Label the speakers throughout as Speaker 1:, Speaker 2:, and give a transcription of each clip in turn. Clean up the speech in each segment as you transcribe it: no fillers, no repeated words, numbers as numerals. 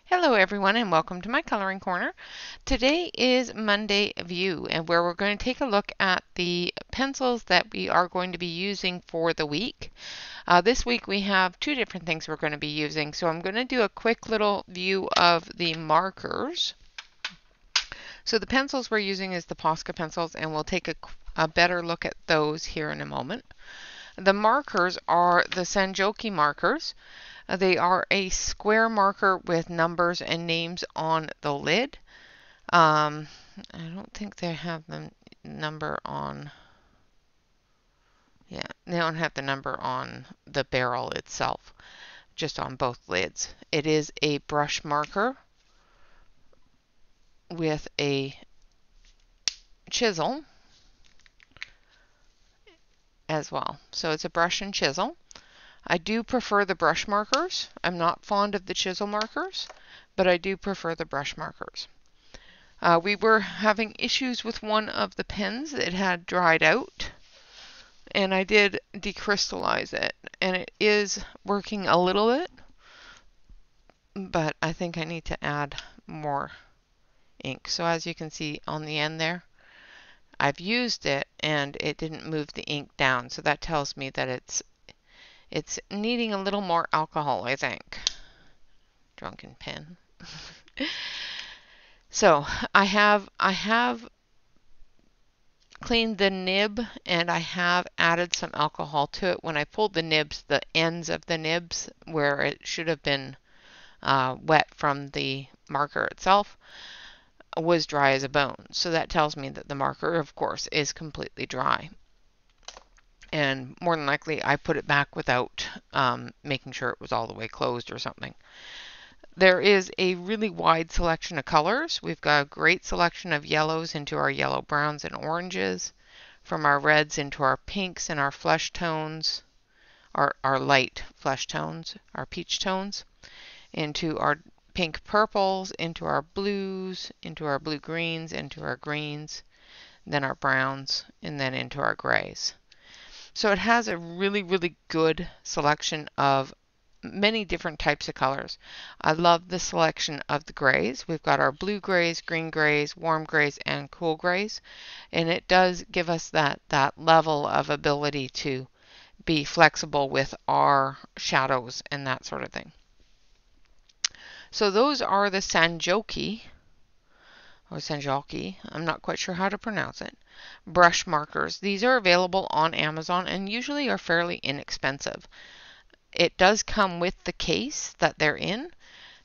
Speaker 1: Hello everyone and welcome to my coloring corner. Today is Monday View and where we're going to take a look at the pencils that we are going to be using for the week. This week we have two different things we're going to be using, so I'm going to do a quick little view of the markers. So the pencils we're using is the Posca pencils, and we'll take a better look at those here in a moment. The markers are the Sanjoki markers. They are a square marker with numbers and names on the lid. I don't think they have the number on, yeah, they don't have the number on the barrel itself, just on both lids. It is a brush marker with a chisel as well. So it's a brush and chisel. I do prefer the brush markers. I'm not fond of the chisel markers, but I do prefer the brush markers. We were having issues with one of the pens. It had dried out, and I did decrystallize it, and it is working a little bit, but I think I need to add more ink. So as you can see on the end there, I've used it and it didn't move the ink down, so that tells me that it's needing a little more alcohol, I think. Drunken pen. So I have cleaned the nib and I have added some alcohol to it. When I pulled the nibs, the ends of the nibs where it should have been wet from the marker itself was dry as a bone. So that tells me that the marker, of course, is completely dry. And more than likely I put it back without making sure it was all the way closed or something. There is a really wide selection of colors. We've got a great selection of yellows into our yellow browns and oranges, from our reds into our pinks and our flesh tones, our light flesh tones, our peach tones, into our pink purples, into our blues, into our blue greens, into our greens, then our browns, and then into our grays. So it has a really, really good selection of many different types of colors. I love the selection of the grays. We've got our blue grays, green grays, warm grays, and cool grays. And it does give us that level of ability to be flexible with our shadows and that sort of thing. So those are the Sanjoki, or Sanjoki, I'm not quite sure how to pronounce it, brush markers. These are available on Amazon and usually are fairly inexpensive. It does come with the case that they're in,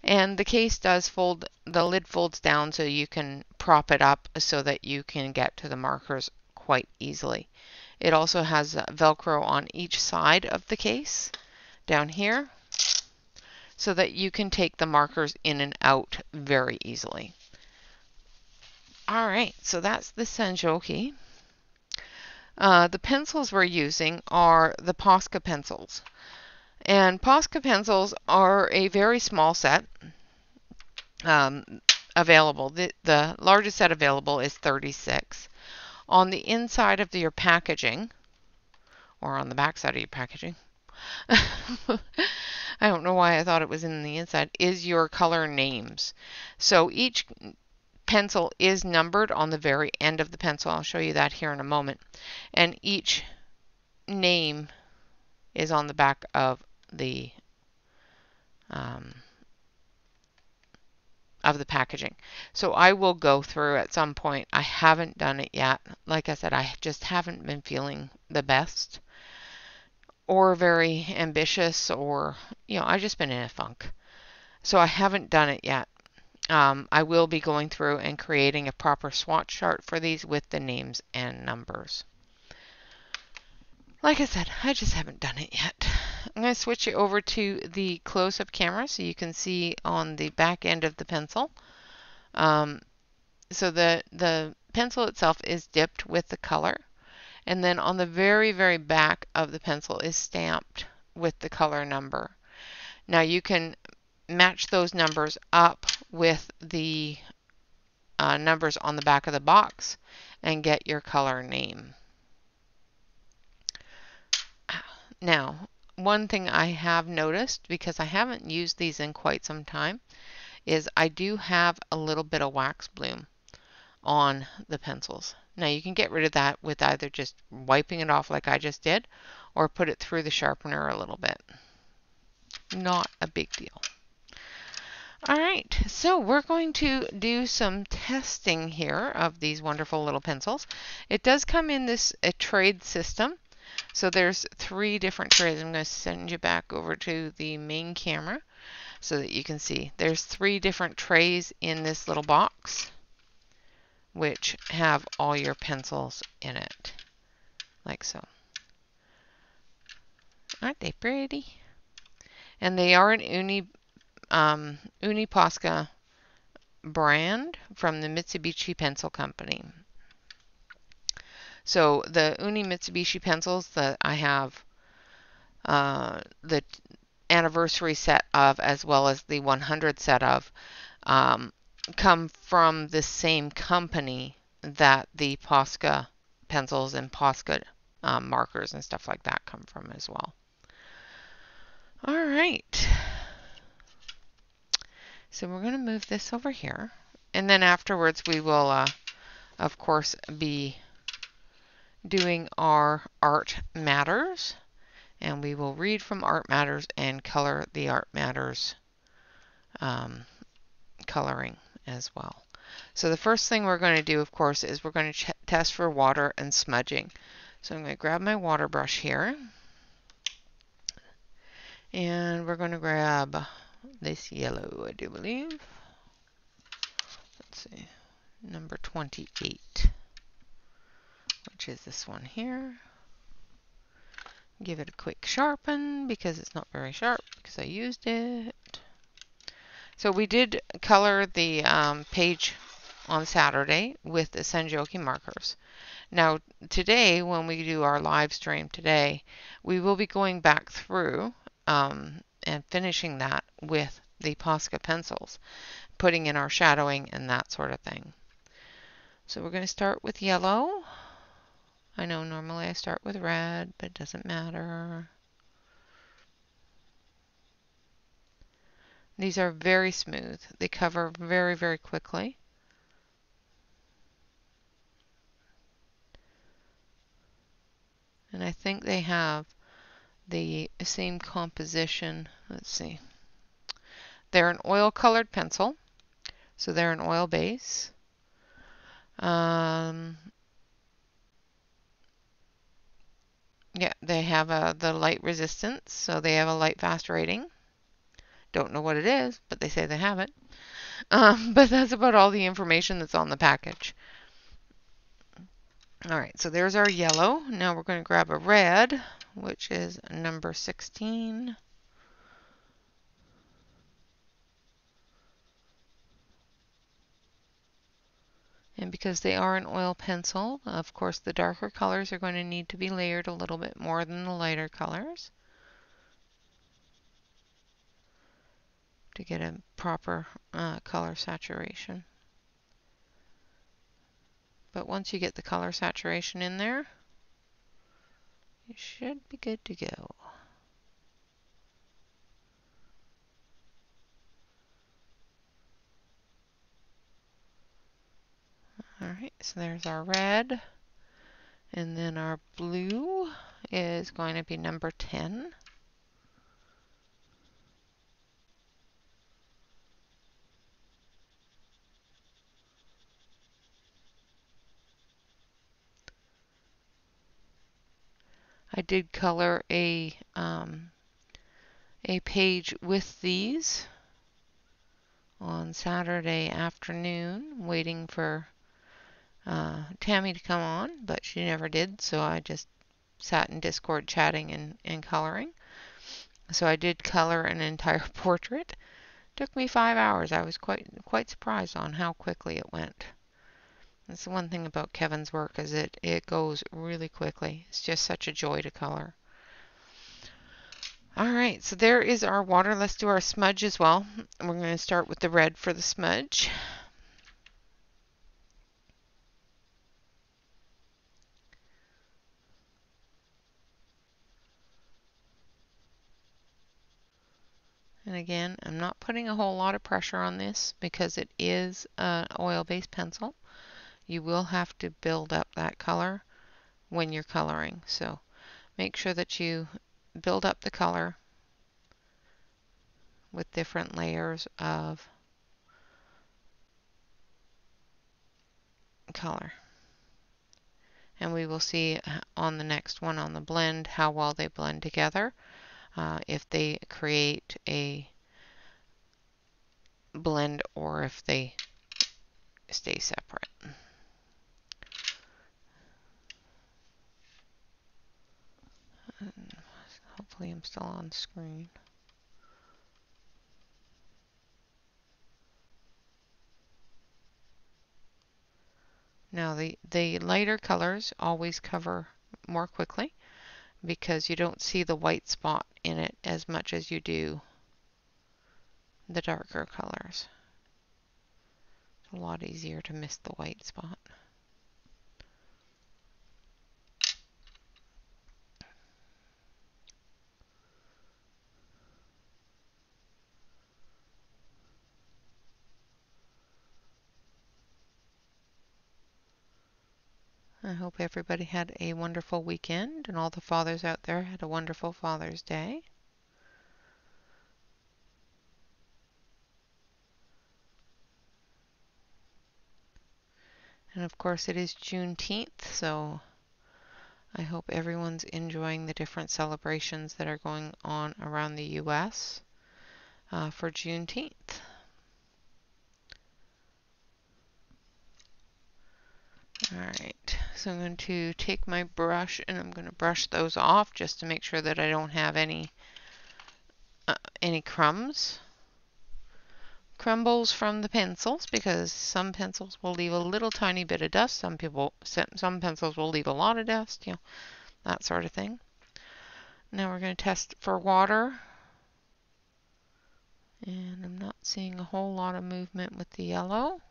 Speaker 1: and the case does fold, the lid folds down so you can prop it up so that you can get to the markers quite easily. It also has Velcro on each side of the case down here so that you can take the markers in and out very easily. Alright, so that's the Sanjoki. The pencils we're using are the Posca pencils. And Posca pencils are a very small set available. The largest set available is 36. On the inside of your packaging, or on the back side of your packaging, I don't know why I thought it was in the inside, is your color names. So each pencil is numbered on the very end of the pencil. I'll show you that here in a moment. And each name is on the back of the packaging. So I will go through at some point. I haven't done it yet. Like I said, I just haven't been feeling the best or very ambitious, or I've just been in a funk. So I haven't done it yet. I will be going through and creating a proper swatch chart for these with the names and numbers. Like I said, I just haven't done it yet. I'm going to switch it over to the close-up camera so you can see on the back end of the pencil. So the pencil itself is dipped with the color, and then on the very, very back of the pencil is stamped with the color number. Now you can match those numbers up with the numbers on the back of the box and get your color name. Now, one thing I have noticed, because I haven't used these in quite some time, is I do have a little bit of wax bloom on the pencils. Now you can get rid of that with either just wiping it off like I just did, or put it through the sharpener a little bit. Not a big deal. All right, so we're going to do some testing here of these wonderful little pencils. It does come in this a trade system. So there's 3 different trays. I'm going to send you back over to the main camera so that you can see. There's 3 different trays in this little box, which have all your pencils in it, like so. Aren't they pretty? And they are an Uni Posca brand from the Mitsubishi Pencil Company. So the Uni Mitsubishi pencils that I have the anniversary set of, as well as the 100 set of, come from the same company that the Posca pencils and Posca markers and stuff like that come from as well. All right. So we're going to move this over here. And then afterwards we will, of course, be doing our Art Matters. And we will read from Art Matters and color the Art Matters coloring as well. So the first thing we're going to do, of course, is we're going to test for water and smudging. So I'm going to grab my water brush here. And we're going to grab this yellow, I do believe. Let's see, number 28, which is this one here. Give it a quick sharpen because it's not very sharp because I used it. So we did color the page on Saturday with the Sanjoki markers. Now today, when we do our live stream today, we will be going back through and finishing that with the Posca pencils, putting in our shadowing and that sort of thing. So we're going to start with yellow. I know normally I start with red, but it doesn't matter. These are very smooth. They cover very, very quickly. And I think they have the same composition. Let's see. They're an oil colored pencil, so they're an oil base. Yeah, they have the light resistance, so they have a light fast rating. Don't know what it is, but they say they have it. But that's about all the information that's on the package. All right, so there's our yellow. Now we're going to grab a red, which is number 16. And because they are an oil pencil, of course, the darker colors are going to need to be layered a little bit more than the lighter colors to get a proper color saturation. But once you get the color saturation in there, you should be good to go. Alright, so there's our red. And then our blue is going to be number 10. I did color a page with these on Saturday afternoon, waiting for Tammy to come on, but she never did, so I just sat in Discord chatting and coloring. So I did color an entire portrait. Took me 5 hours. I was quite surprised on how quickly it went. That's the one thing about Kevin's work, is it goes really quickly. It's just such a joy to color. Alright, so there is our water. Let's do our smudge as well. We're going to start with the red for the smudge. And again, I'm not putting a whole lot of pressure on this because it is an oil-based pencil. You will have to build up that color when you're coloring. So make sure that you build up the color with different layers of color. And we will see on the next one on the blend how well they blend together, if they create a blend or if they stay separate. And hopefully I'm still on screen. Now the lighter colors always cover more quickly because you don't see the white spot in it as much as you do the darker colors. It's a lot easier to miss the white spot. I hope everybody had a wonderful weekend and all the fathers out there had a wonderful Father's Day. And of course it is Juneteenth, so I hope everyone's enjoying the different celebrations that are going on around the U.S. For Juneteenth. Alright, so I'm going to take my brush and I'm going to brush those off just to make sure that I don't have any crumbles from the pencils, because some pencils will leave a little tiny bit of dust. Some pencils will leave a lot of dust, you know, that sort of thing. Now we're going to test for water. And I'm not seeing a whole lot of movement with the yellow.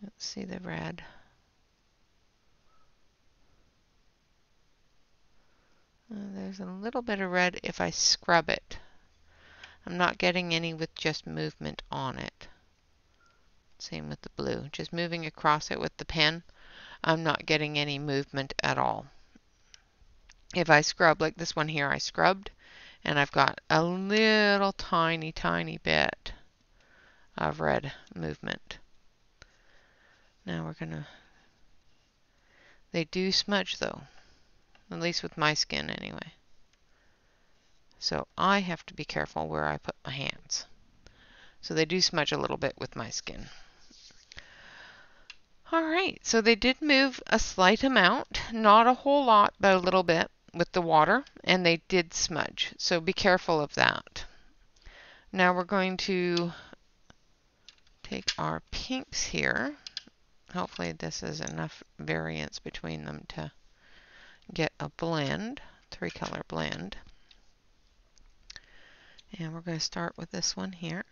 Speaker 1: Let's see the red. There's a little bit of red if I scrub it. I'm not getting any with just movement on it. Same with the blue. Just moving across it with the pen, I'm not getting any movement at all. If I scrub, like this one here, I scrubbed, and I've got a little tiny bit of red movement. Now we're gonna, they do smudge though, at least with my skin anyway. So I have to be careful where I put my hands. So they do smudge a little bit with my skin. Alright, so they did move a slight amount, not a whole lot, but a little bit with the water, and they did smudge. So be careful of that. Now we're going to take our pinks here. Hopefully this is enough variance between them to get a blend, 3-color blend. And we're going to start with this one here.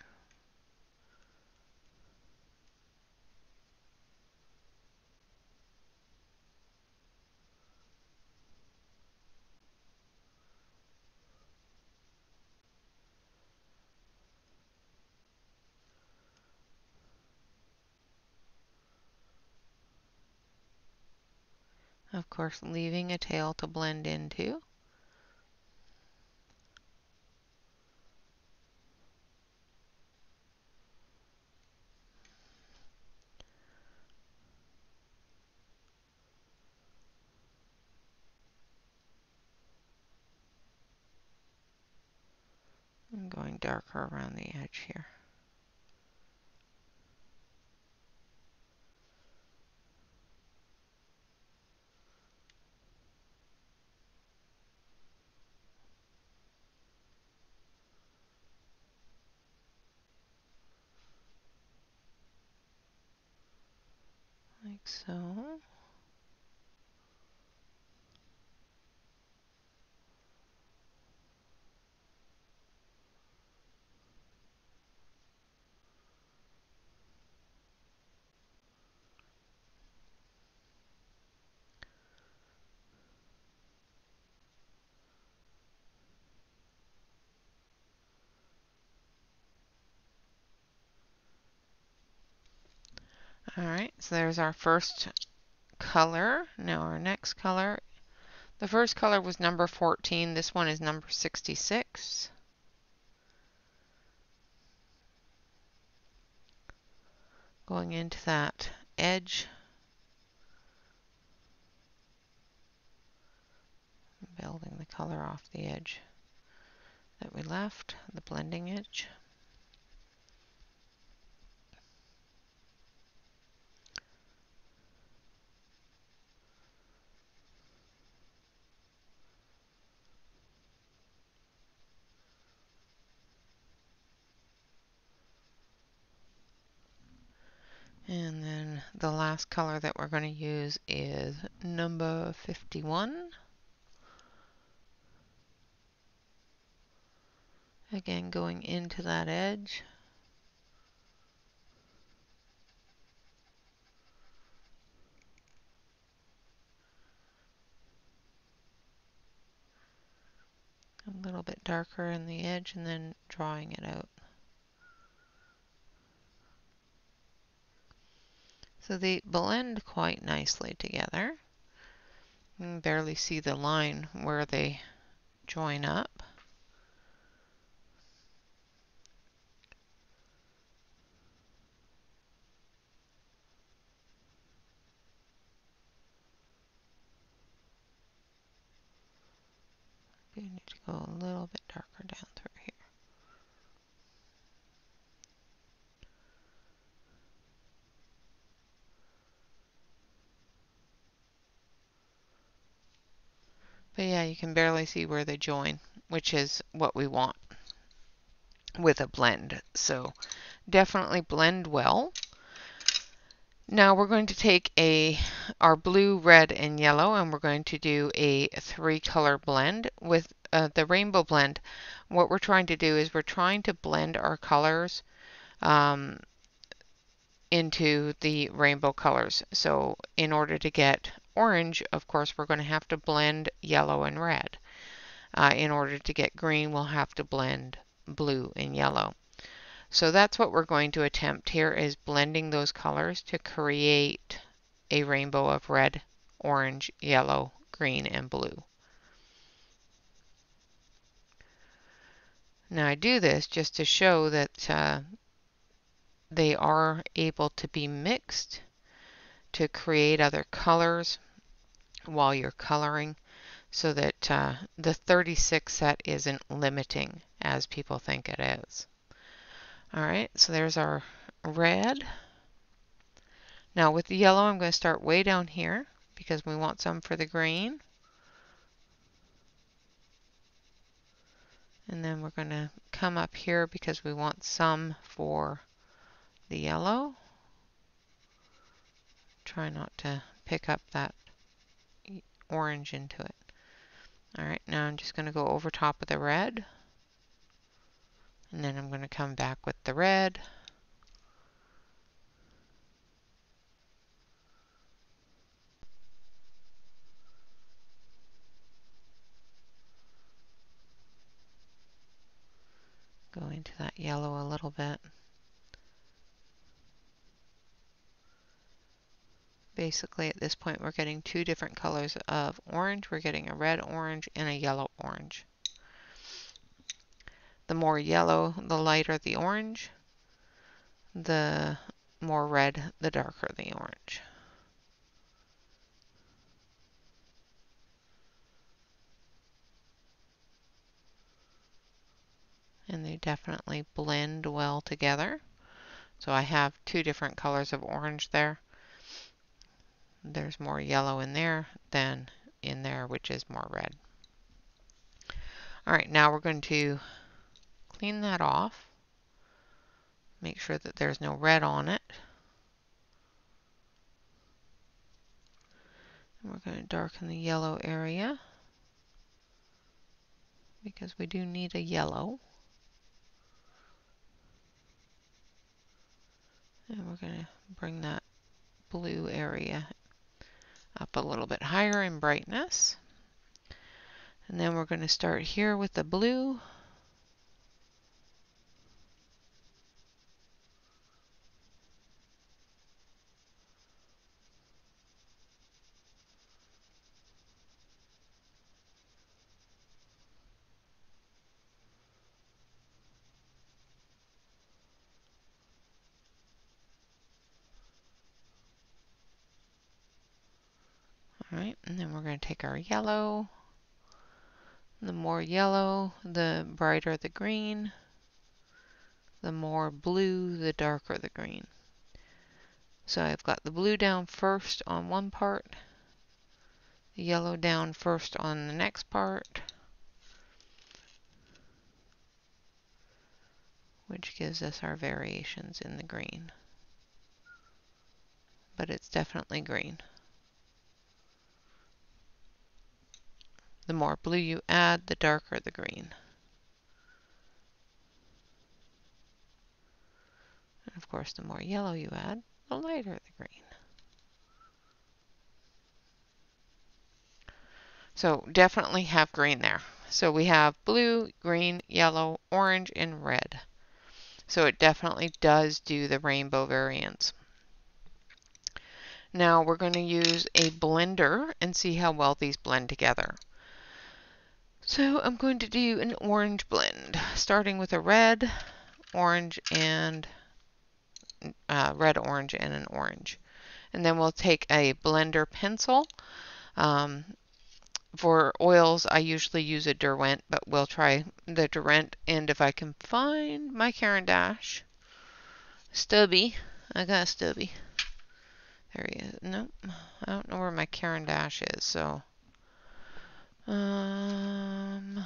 Speaker 1: Of course, leaving a tail to blend into. I'm going darker around the edge here. Like so. Alright, so there's our first color. Now our next color. The first color was number 14. This one is number 66. Going into that edge. Building the color off the edge that we left, the blending edge. And then the last color that we're going to use is number 51. Again, going into that edge. A little bit darker in the edge and then drawing it out. So they blend quite nicely together. You can barely see the line where they join up. You need to go a little bit darker down through here. But yeah, you can barely see where they join, which is what we want with a blend. So definitely blend well. Now we're going to take our blue, red, and yellow, and we're going to do a 3-color blend. With the rainbow blend, what we're trying to do is we're trying to blend our colors into the rainbow colors. So in order to get orange, of course, we're going to have to blend yellow and red. In order to get green, we'll have to blend blue and yellow. So that's what we're going to attempt here, is blending those colors to create a rainbow of red, orange, yellow, green, and blue. Now I do this just to show that they are able to be mixed to create other colors while you're coloring, so that the 36 set isn't limiting as people think it is. Alright, so there's our red. Now with the yellow, I'm going to start way down here because we want some for the green. And then we're going to come up here because we want some for the yellow. Try not to pick up that orange into it. Alright, now I'm just going to go over top of the red. And then I'm going to come back with the red. Go into that yellow a little bit. Basically at this point we're getting 2 different colors of orange. We're getting a red orange and a yellow orange. The more yellow, the lighter the orange. The more red, the darker the orange. And they definitely blend well together. So I have 2 different colors of orange there. There's more yellow in there than in there, which is more red. Alright, now we're going to clean that off. Make sure that there's no red on it. And we're going to darken the yellow area because we do need a yellow. And we're going to bring that blue area up a little bit higher in brightness. And then we're going to start here with the blue. right, and then we're going to take our yellow. The more yellow, the brighter the green. The more blue, the darker the green. So I've got the blue down first on one part, the yellow down first on the next part, which gives us our variations in the green. But it's definitely green. The more blue you add, the darker the green. And of course, the more yellow you add, the lighter the green. So definitely have green there. So we have blue, green, yellow, orange, and red. So it definitely does do the rainbow variants. Now we're going to use a blender and see how well these blend together. So I'm going to do an orange blend, starting with a red, orange, and red, orange, and an orange. And then we'll take a blender pencil. For oils, I usually use a Derwent, but we'll try the Derwent. And if I can find my Caran d'Ache stubby, I got a stubby. There he is. Nope, I don't know where my Caran d'Ache is. So, oh,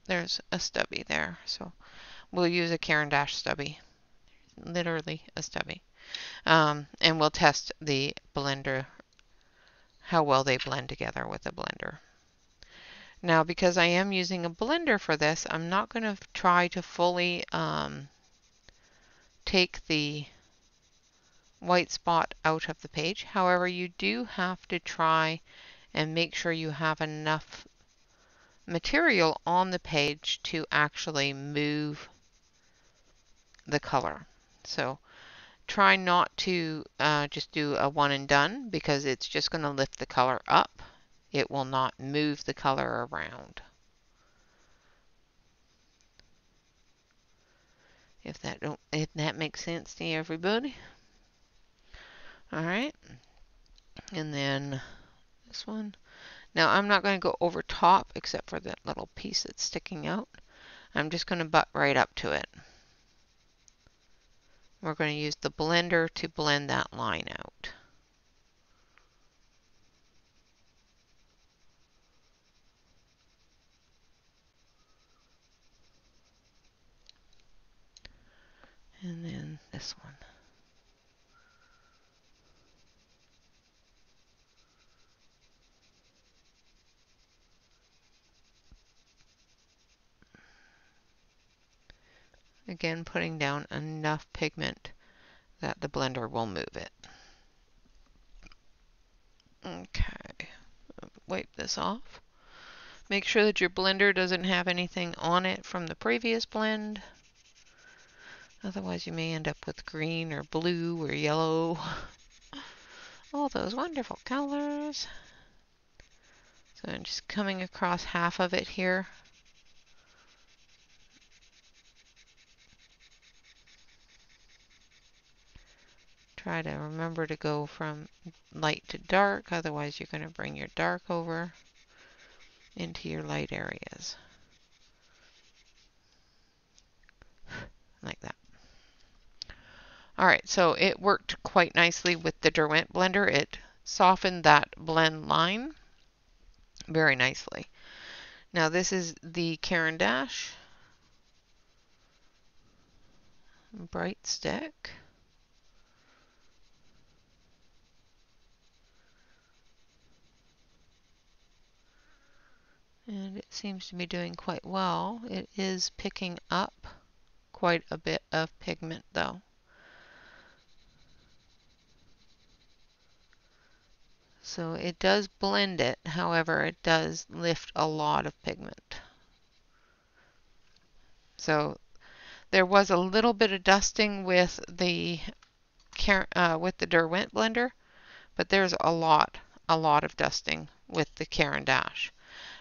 Speaker 1: there's a stubby there. So we'll use a Caran d'Ache stubby, literally a stubby, and we'll test the blender, how well they blend together with the blender. Now, because I am using a blender for this, I'm not going to try to fully take the white spot out of the page. However, you do have to try and make sure you have enough material on the page to actually move the color. So try not to just do a one and done, because it's just going to lift the color up. It will not move the color around. If that makes sense to everybody. All right, and then this one. Now I'm not going to go over top except for that little piece that's sticking out. I'm just going to butt right up to it. We're going to use the blender to blend that line out. And then this one. Again, putting down enough pigment that the blender will move it. Okay, wipe this off. Make sure that your blender doesn't have anything on it from the previous blend. Otherwise you may end up with green or blue or yellow. All those wonderful colors. So I'm just coming across half of it here. Try to remember to go from light to dark, otherwise you're going to bring your dark over into your light areas. Like that. Alright, so it worked quite nicely with the Derwent blender. It softened that blend line very nicely. Now this is the Caran d'Ache bright stick. And it seems to be doing quite well. It is picking up quite a bit of pigment though. So it does blend it, however, it does lift a lot of pigment. So there was a little bit of dusting with the Derwent blender, but there's a lot of dusting with the Caran d'Ache.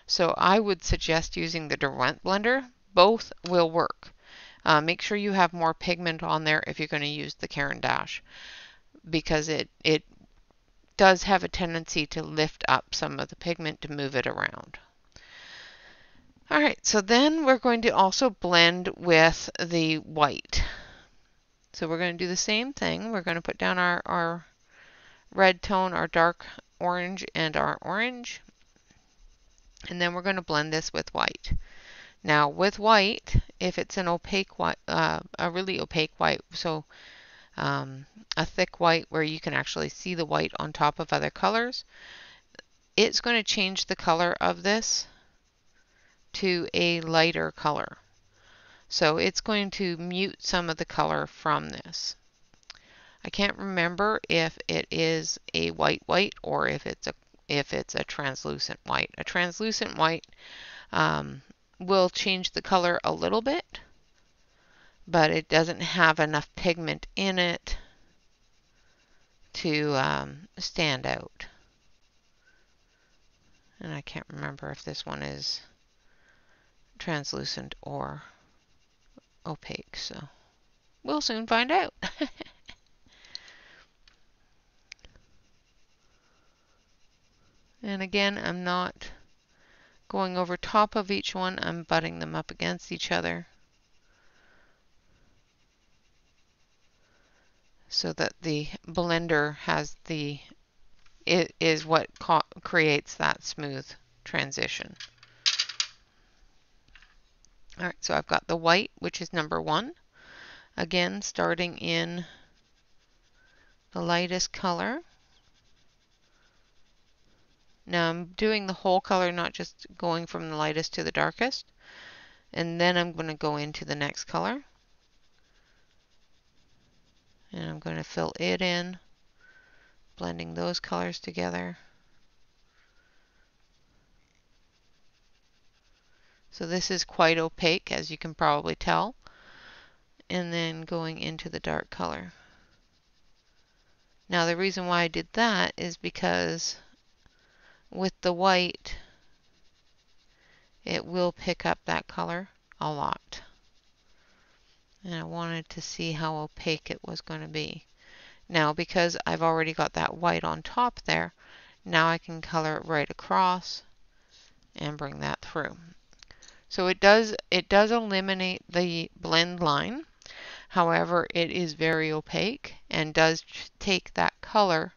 Speaker 1: So I would suggest using the Derwent blender. Both will work. Make sure you have more pigment on there if you're going to use the Caran d'Ache, because it does have a tendency to lift up some of the pigment to move it around. All right, so then we're going to also blend with the white. So we're going to do the same thing. We're going to put down our red tone, our dark orange, and our orange. And then we're going to blend this with white. Now with white, if it's an opaque white, a really opaque white, so a thick white where you can actually see the white on top of other colors, it's going to change the color of this to a lighter color. So it's going to mute some of the color from this. I can't remember if it is a white white or if it's a translucent white. A translucent white will change the color a little bit, but it doesn't have enough pigment in it to stand out. And I can't remember if this one is translucent or opaque, so we'll soon find out. And again, I'm not going over top of each one, I'm butting them up against each other so that the blender has it is what creates that smooth transition. All right, so I've got the white, which is number 1. Again, starting in the lightest color. Now I'm doing the whole color, not just going from the lightest to the darkest. And then I'm going to go into the next color. And I'm going to fill it in, blending those colors together. So this is quite opaque, as you can probably tell. And then going into the dark color. Now the reason why I did that is because with the white, it will pick up that color a lot. And I wanted to see how opaque it was going to be. Now because I've already got that white on top there, now I can color it right across and bring that through. So it does eliminate the blend line. However, it is very opaque and does take that color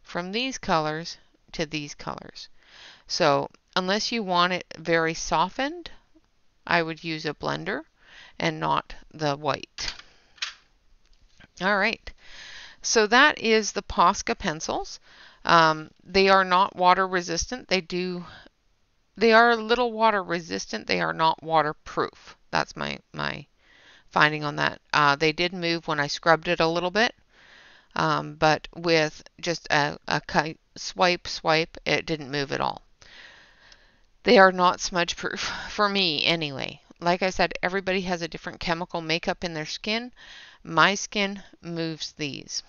Speaker 1: from these colors to these colors. So unless you want it very softened, I would use a blender and not the white. All right, so that is the Posca pencils. They are not water resistant. They are a little water resistant. They are not waterproof. That's my finding on that. They did move when I scrubbed it a little bit, but with just a swipe, it didn't move at all. They are not smudge proof for me anyway. Like I said, everybody has a different chemical makeup in their skin. My skin moves these.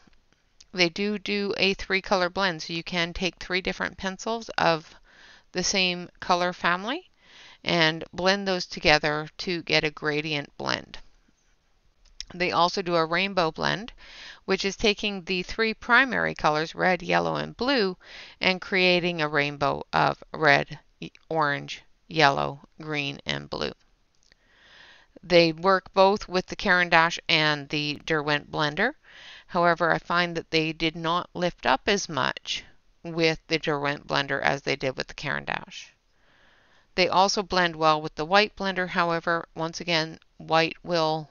Speaker 1: They do a 3-color blend, so you can take 3 different pencils of the same color family and blend those together to get a gradient blend. They also do a rainbow blend, which is taking the 3 primary colors, red, yellow, and blue, and creating a rainbow of red, orange, yellow, green, and blue. They work both with the Caran d'Ache and the Derwent blender. However, I find that they did not lift up as much with the Derwent blender as they did with the Caran d'Ache. They also blend well with the white blender. However, once again, white will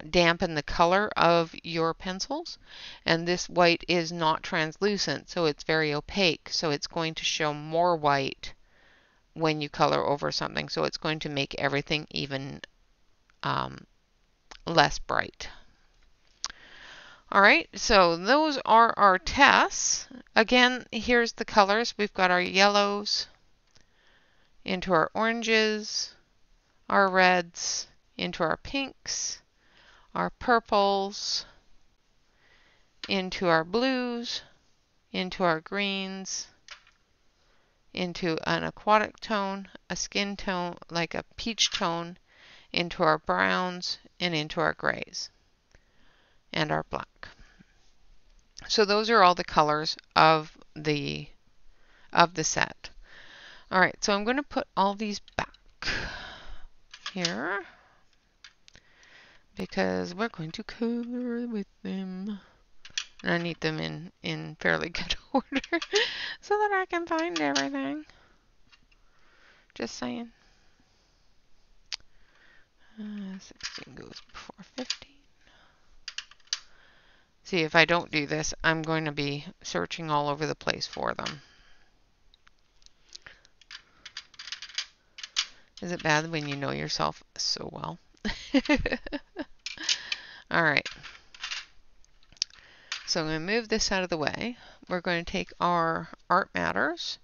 Speaker 1: dampen the color of your pencils, and this white is not translucent, so it's very opaque, so it's going to show more white when you color over something, so it's going to make everything even less bright. Alright, so those are our tests. Again, here's the colors. We've got our yellows into our oranges, our reds into our pinks, our purples into our blues, into our greens, into an aquatic tone, a skin tone, like a peach tone, into our browns, and into our grays, and our black. So those are all the colors of the set. All right, so I'm going to put all these back here because we're going to color with them. And I need them in fairly good order so that I can find everything. Just saying. 16 goes before 15. See, if I don't do this, I'm going to be searching all over the place for them. Is it bad when you know yourself so well? All right. So I'm going to move this out of the way. We're going to take our Art Matters.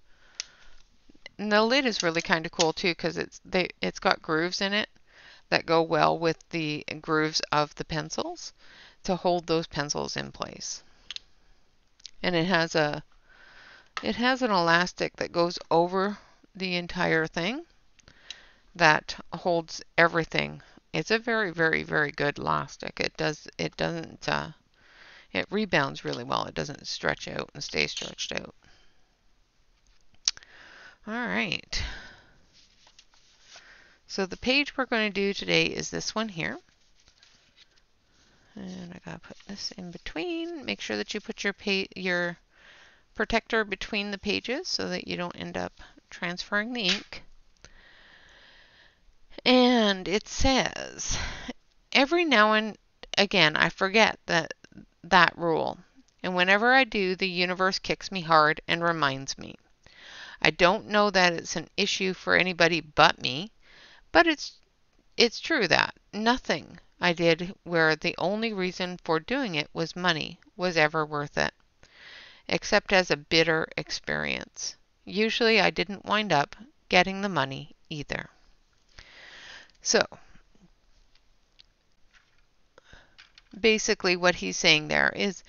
Speaker 1: And the lid is really kind of cool too because it's got grooves in it that go well with the grooves of the pencils to hold those pencils in place. And it has an elastic that goes over the entire thing that holds everything. It's a very, very, very good elastic. It rebounds really well. It doesn't stretch out and stay stretched out. All right. So the page we're going to do today is this one here. And I gotta put this in between. Make sure that you put your protector between the pages so that you don't end up transferring the ink. And it says, every now and again I forget that rule. And whenever I do, the universe kicks me hard and reminds me. I don't know that it's an issue for anybody but me, but it's true that nothing I did where the only reason for doing it was money was ever worth it, except as a bitter experience. Usually I didn't wind up getting the money either. So basically what he's saying there is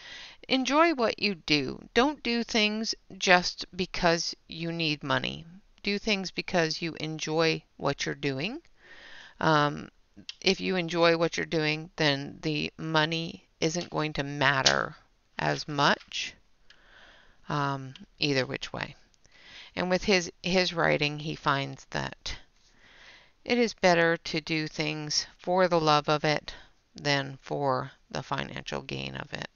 Speaker 1: enjoy what you do. Don't do things just because you need money. Do things because you enjoy what you're doing. If you enjoy what you're doing, then the money isn't going to matter as much either which way. And with his writing, he finds that it is better to do things for the love of it than for the financial gain of it.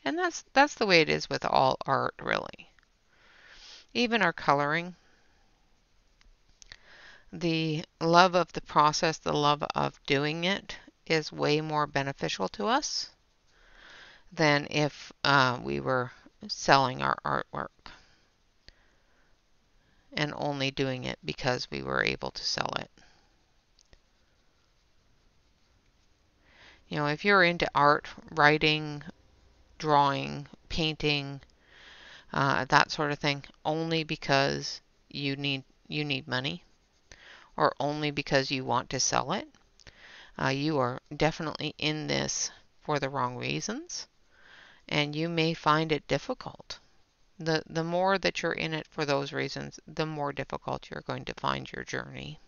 Speaker 1: And that's the way it is with all art, really. Even our coloring. The love of the process, the love of doing it is way more beneficial to us than if we were selling our artwork and only doing it because we were able to sell it. You know, if you're into art, writing, drawing, painting, that sort of thing, only because you need money or only because you want to sell it, you are definitely in this for the wrong reasons, and you may find it difficult. The more that you're in it for those reasons, the more difficult you're going to find your journey.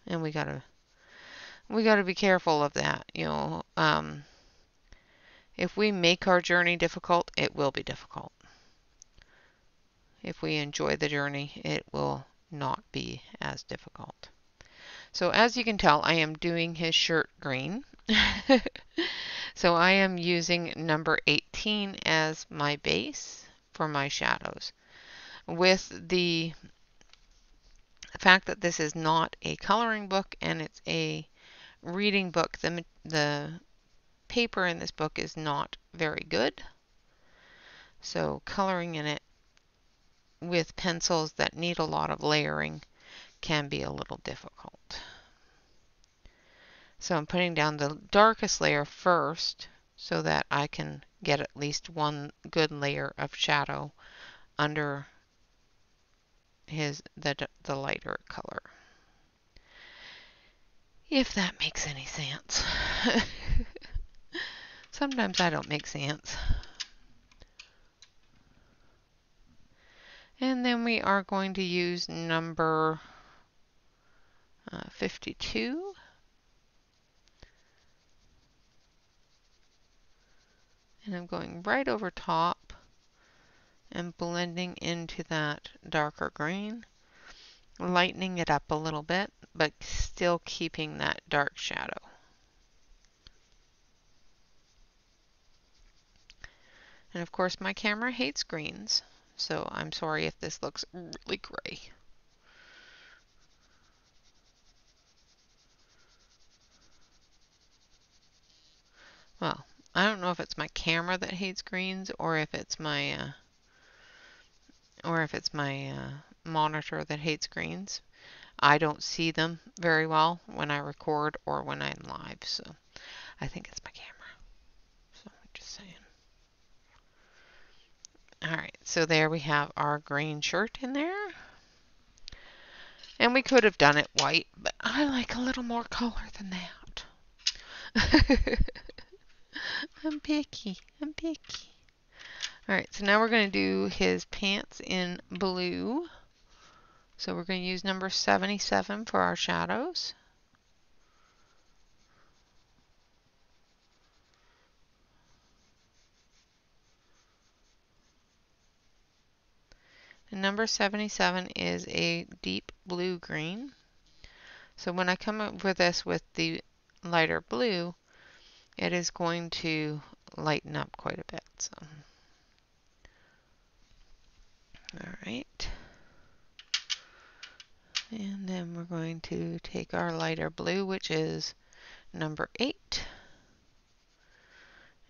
Speaker 1: And we gotta be careful of that. You know, if we make our journey difficult, it will be difficult. If we enjoy the journey, it will not be as difficult. So as you can tell, I am doing his shirt green. So I am using number 18 as my base for my shadows. With the fact that this is not a coloring book and it's a reading book, the paper in this book is not very good. So coloring in it with pencils that need a lot of layering can be a little difficult. So I'm putting down the darkest layer first so that I can get at least one good layer of shadow under the lighter color. If that makes any sense. Sometimes I don't make sense. And then we are going to use number 52. And I'm going right over top and blending into that darker green, lightening it up a little bit, but still keeping that dark shadow. And of course my camera hates greens, so I'm sorry if this looks really gray. Well, I don't know if it's my camera that hates greens or if it's my monitor that hates greens. I don't see them very well when I record or when I'm live, so I think it's my camera. So I'm just saying. Alright, so there we have our green shirt in there. And we could have done it white, but I like a little more color than that. I'm picky. I'm picky. Alright, so now we're going to do his pants in blue. So we're going to use number 77 for our shadows. And number 77 is a deep blue green. So when I come up with this with the lighter blue, it is going to lighten up quite a bit. So, all right. And then we're going to take our lighter blue, which is number 8.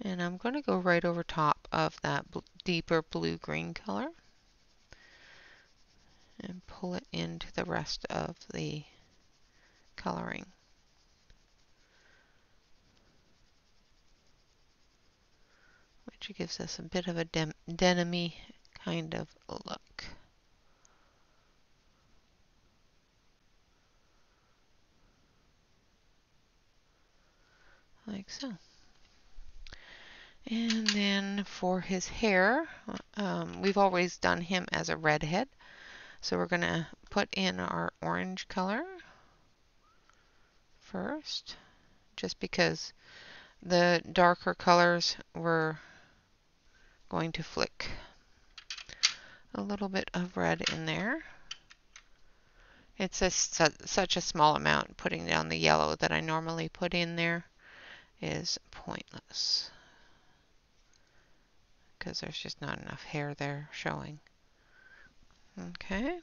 Speaker 1: And I'm going to go right over top of that deeper blue-green color and pull it into the rest of the coloring. Which gives us a bit of a denim-y kind of look. Like so. And then for his hair, we've always done him as a redhead. So we're going to put in our orange color first, just because the darker colors were going to flick a little bit of red in there. It's such a small amount. Putting down the yellow that I normally put in there is pointless because there's just not enough hair there showing. Okay.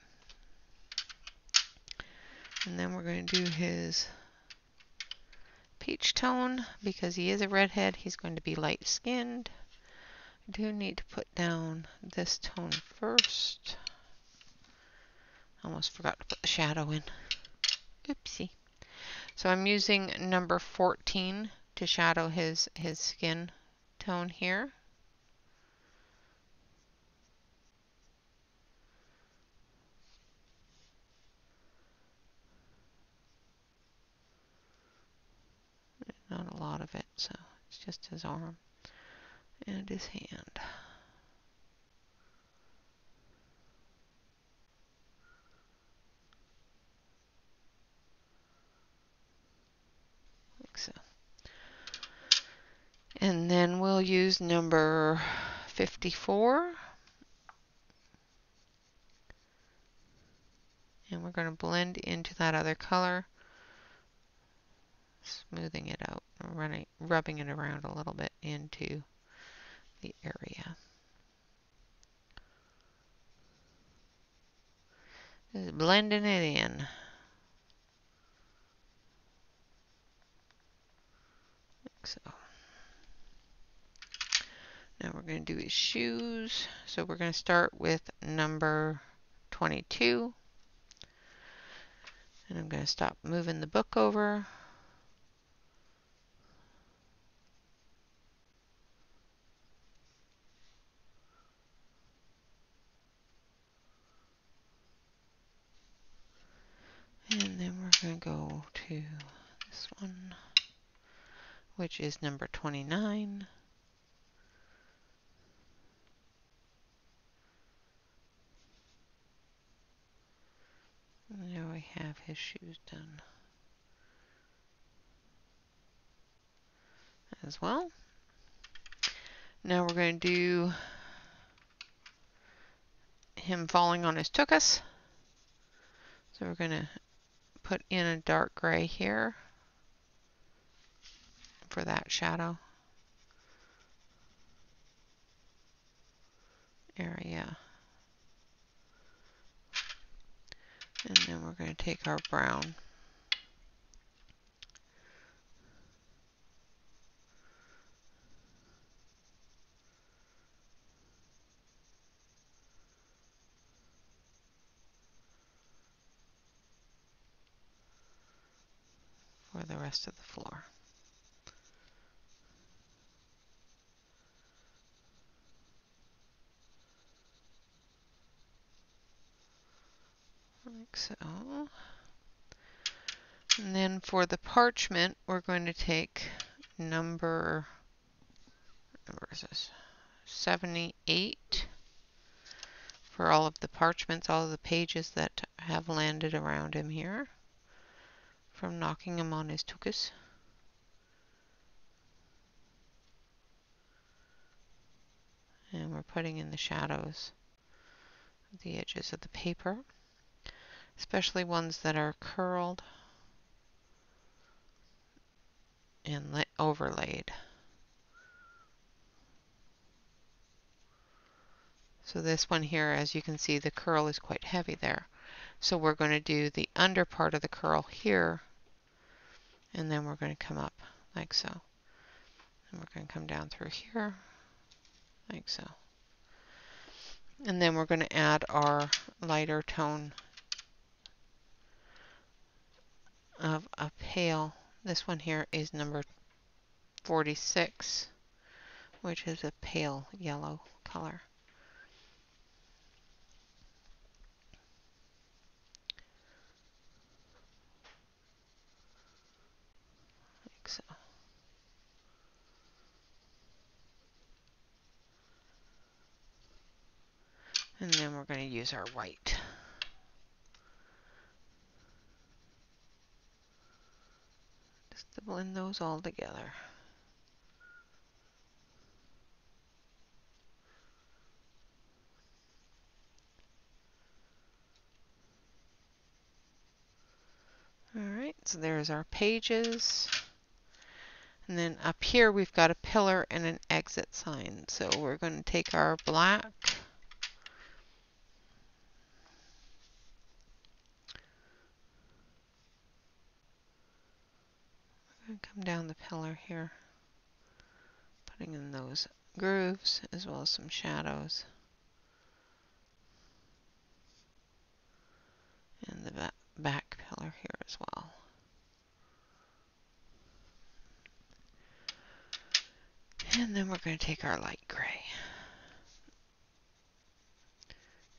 Speaker 1: And then we're going to do his peach tone. Because he is a redhead, he's going to be light skinned. I do need to put down this tone first. Almost forgot to put the shadow in. Oopsie. So I'm using number 14 to shadow his skin tone here. Not a lot of it, so it's just his arm and his hand. Like so. And then we'll use number 54. And we're going to blend into that other color, smoothing it out, rubbing it around a little bit into the area. Just blending it in. Like so. Now we're going to do his shoes. So we're going to start with number 22. And I'm going to stop moving the book over. And then we're going to go to this one, which is number 29. And there we have his shoes done as well. Now we're going to do him falling on his tuchus. So we're going to put in a dark gray here for that shadow area. And then we're going to take our brown. For the rest of the floor. Like so. And then for the parchment, we're going to take number, where is this? 78 for all of the parchments, all of the pages that have landed around him here from knocking him on his tuchus. And we're putting in the shadows of the edges of the paper, especially ones that are curled and overlaid. So this one here, as you can see, the curl is quite heavy there. So we're going to do the under part of the curl here, and then we're going to come up like so. And we're going to come down through here, like so. And then we're going to add our lighter tone of a pale. This one here is number 46, which is a pale yellow color. Like so. And then we're going to use our white. Just to blend those all together. Alright, so there's our pages. And then up here we've got a pillar and an exit sign. So we're going to take our black and come down the pillar here, putting in those grooves as well as some shadows. And the back pillar here as well. And then we're going to take our light gray.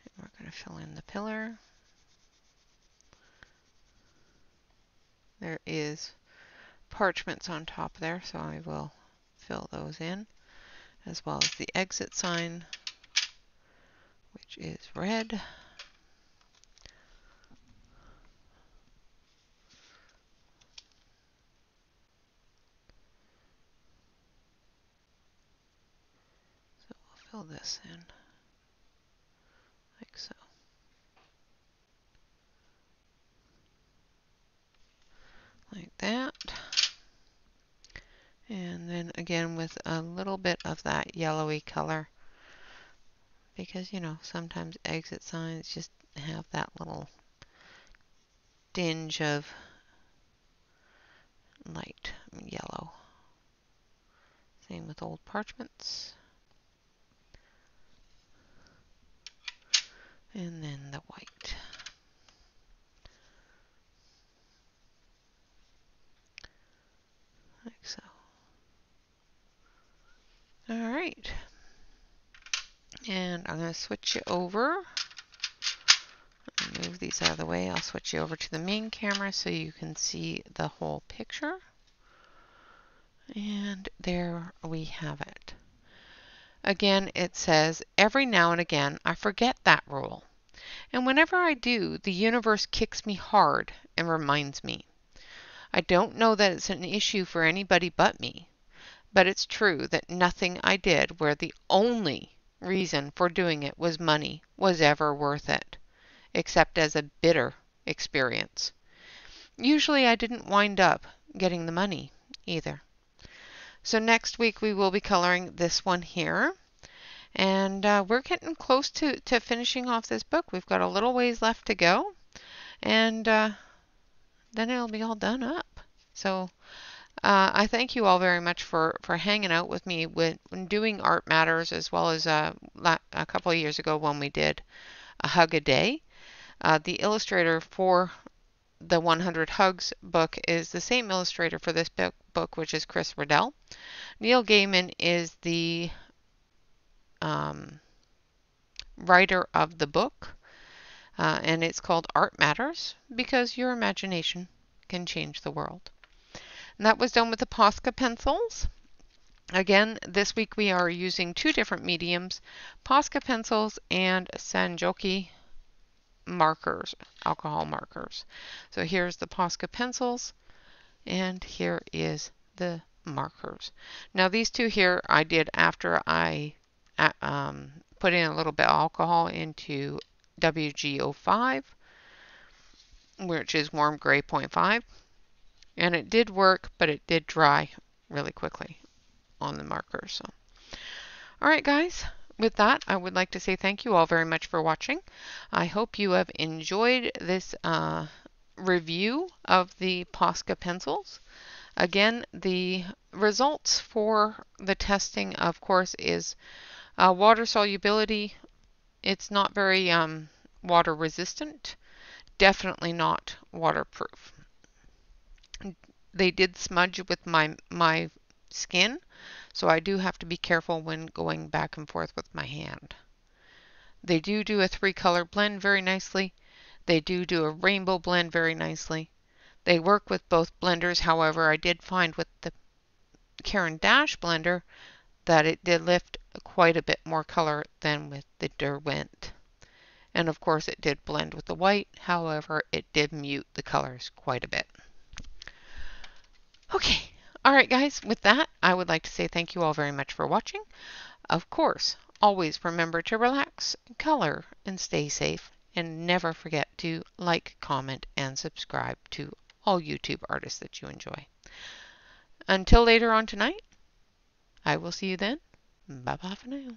Speaker 1: And we're going to fill in the pillar. There is parchments on top there, so I will fill those in, as well as the exit sign, which is red. So we'll fill this in like so. Like that. And then again with a little bit of that yellowy color, because you know sometimes exit signs just have that little tinge of light yellow. Same with old parchments. And then the white. Like so. Alright. And I'm going to switch you over. Move these out of the way. I'll switch you over to the main camera so you can see the whole picture. And there we have it. Again, it says, every now and again I forget that rule. And whenever I do, the universe kicks me hard and reminds me. I don't know that it's an issue for anybody but me, But it's true that nothing I did where the only reason for doing it was money was ever worth it, except as a bitter experience. Usually I didn't wind up getting the money either. So next week we will be coloring this one here. And we're getting close to finishing off this book. We've got a little ways left to go. And then it'll be all done up. So I thank you all very much for hanging out with me when doing Art Matters, as well as a couple of years ago when we did a hug a day. The illustrator for the 100 Hugs book is the same illustrator for this book, which is Chris Riddell. Neil Gaiman is the writer of the book, and it's called Art Matters because your imagination can change the world. And that was done with the Posca pencils. Again, this week we are using two different mediums, Posca pencils and Sanjoki markers, alcohol markers. So here's the Posca pencils, and here is the markers. Now these two here I did after I put in a little bit of alcohol into WG05, which is warm gray 0.5. And it did work, but it did dry really quickly on the marker. So, all right, guys. With that, I would like to say thank you all very much for watching. I hope you have enjoyed this review of the Posca pencils. Again, the results for the testing, of course, is water solubility. It's not very water resistant. Definitely not waterproof. They did smudge with my skin, so I do have to be careful when going back and forth with my hand. They do a 3-color blend very nicely. They do a rainbow blend very nicely. They work with both blenders. However, I did find with the Caran d'Ache blender that it did lift quite a bit more color than with the Derwent. And of course it did blend with the white. However, it did mute the colors quite a bit. Okay, all right, guys, with that, I would like to say thank you all very much for watching. Of course, always remember to relax, color, and stay safe. And never forget to like, comment, and subscribe to all YouTube artists that you enjoy. Until later on tonight, I will see you then. Bye-bye for now.